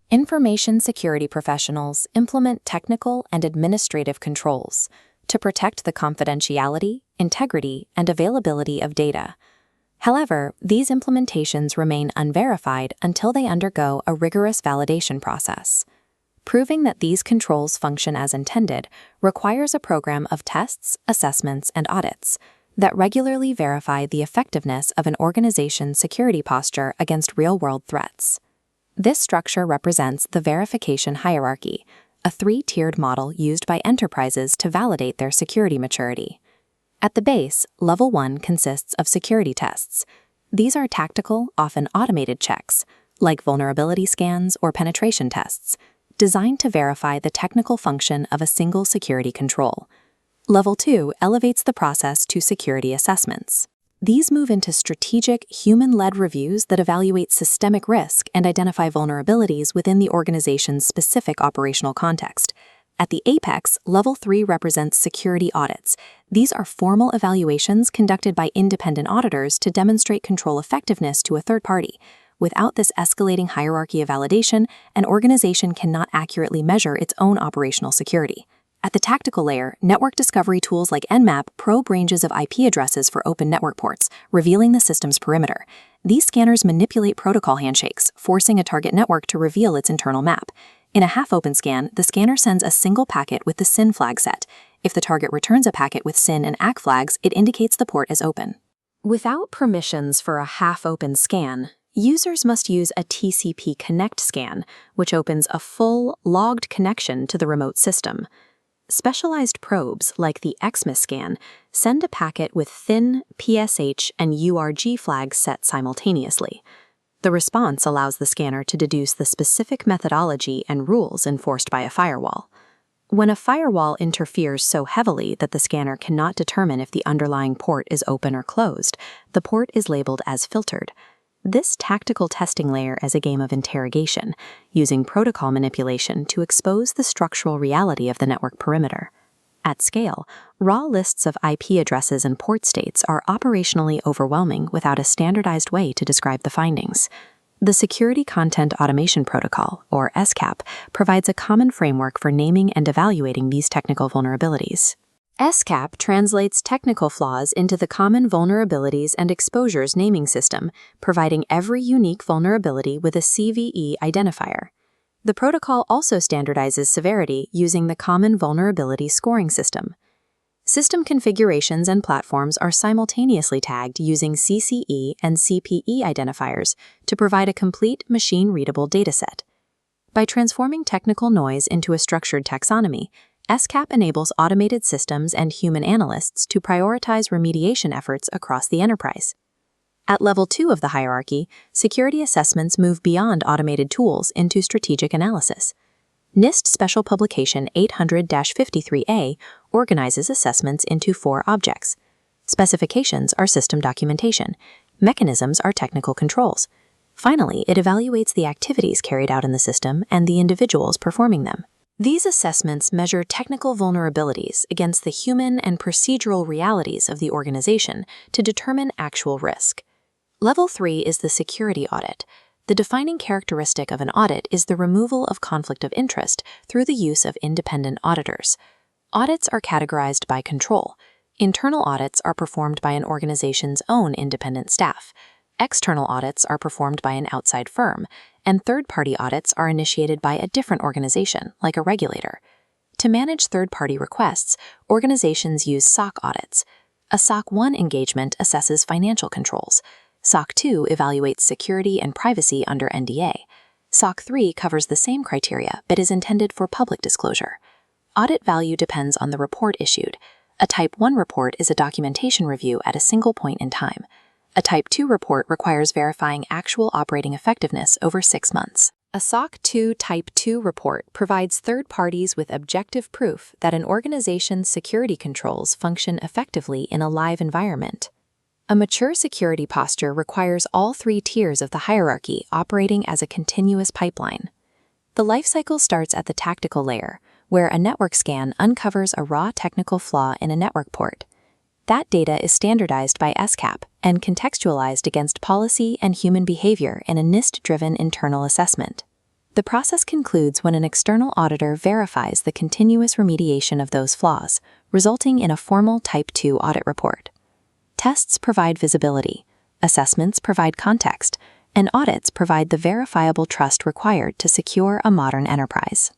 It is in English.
Information security professionals implement technical and administrative controls to protect the confidentiality, integrity, and availability of data. However, these implementations remain unverified until they undergo a rigorous validation process. Proving that these controls function as intended requires a program of tests, assessments, and audits that regularly verify the effectiveness of an organization's security posture against real-world threats. This structure represents the verification hierarchy, a three-tiered model used by enterprises to validate their security maturity. At the base, Level 1 consists of security tests. These are tactical, often automated checks, like vulnerability scans or penetration tests, designed to verify the technical function of a single security control. Level 2 elevates the process to security assessments. These move into strategic, human-led reviews that evaluate systemic risk and identify vulnerabilities within the organization's specific operational context. At the apex, Level 3 represents security audits. These are formal evaluations conducted by independent auditors to demonstrate control effectiveness to a third party. Without this escalating hierarchy of validation, an organization cannot accurately measure its own operational security. At the tactical layer, network discovery tools like Nmap probe ranges of IP addresses for open network ports, revealing the system's perimeter. These scanners manipulate protocol handshakes, forcing a target network to reveal its internal map. In a half-open scan, the scanner sends a single packet with the SYN flag set. If the target returns a packet with SYN and ACK flags, it indicates the port is open. Without permissions for a half-open scan, users must use a TCP connect scan, which opens a full, logged connection to the remote system. Specialized probes, like the XMIS scan, send a packet with thin, PSH, and URG flags set simultaneously. The response allows the scanner to deduce the specific methodology and rules enforced by a firewall. When a firewall interferes so heavily that the scanner cannot determine if the underlying port is open or closed, the port is labeled as filtered. This tactical testing layer is a game of interrogation, using protocol manipulation to expose the structural reality of the network perimeter. At scale, raw lists of IP addresses and port states are operationally overwhelming without a standardized way to describe the findings. The Security Content Automation Protocol, or SCAP, provides a common framework for naming and evaluating these technical vulnerabilities. SCAP translates technical flaws into the common vulnerabilities and exposures naming system, providing every unique vulnerability with a CVE identifier. The protocol also standardizes severity using the Common Vulnerability Scoring System. System configurations and platforms are simultaneously tagged using CCE and CPE identifiers to provide a complete machine-readable dataset. By transforming technical noise into a structured taxonomy, SCAP enables automated systems and human analysts to prioritize remediation efforts across the enterprise. At Level 2 of the hierarchy, security assessments move beyond automated tools into strategic analysis. NIST Special Publication 800-53A organizes assessments into 4 objects. Specifications are system documentation. Mechanisms are technical controls. Finally, it evaluates the activities carried out in the system and the individuals performing them. These assessments measure technical vulnerabilities against the human and procedural realities of the organization to determine actual risk. Level 3 is the security audit. The defining characteristic of an audit is the removal of conflict of interest through the use of independent auditors. Audits are categorized by control. Internal audits are performed by an organization's own independent staff. External audits are performed by an outside firm, and third-party audits are initiated by a different organization, like a regulator. To manage third-party requests, organizations use SOC audits. A SOC 1 engagement assesses financial controls. SOC 2 evaluates security and privacy under NDA. SOC 3 covers the same criteria but is intended for public disclosure. Audit value depends on the report issued. A Type 1 report is a documentation review at a single point in time. A Type 2 report requires verifying actual operating effectiveness over 6 months. A SOC 2 Type 2 report provides third parties with objective proof that an organization's security controls function effectively in a live environment. A mature security posture requires all 3 tiers of the hierarchy operating as a continuous pipeline. The lifecycle starts at the tactical layer, where a network scan uncovers a raw technical flaw in a network port. That data is standardized by SCAP and contextualized against policy and human behavior in a NIST-driven internal assessment. The process concludes when an external auditor verifies the continuous remediation of those flaws, resulting in a formal Type 2 audit report. Tests provide visibility, assessments provide context, and audits provide the verifiable trust required to secure a modern enterprise.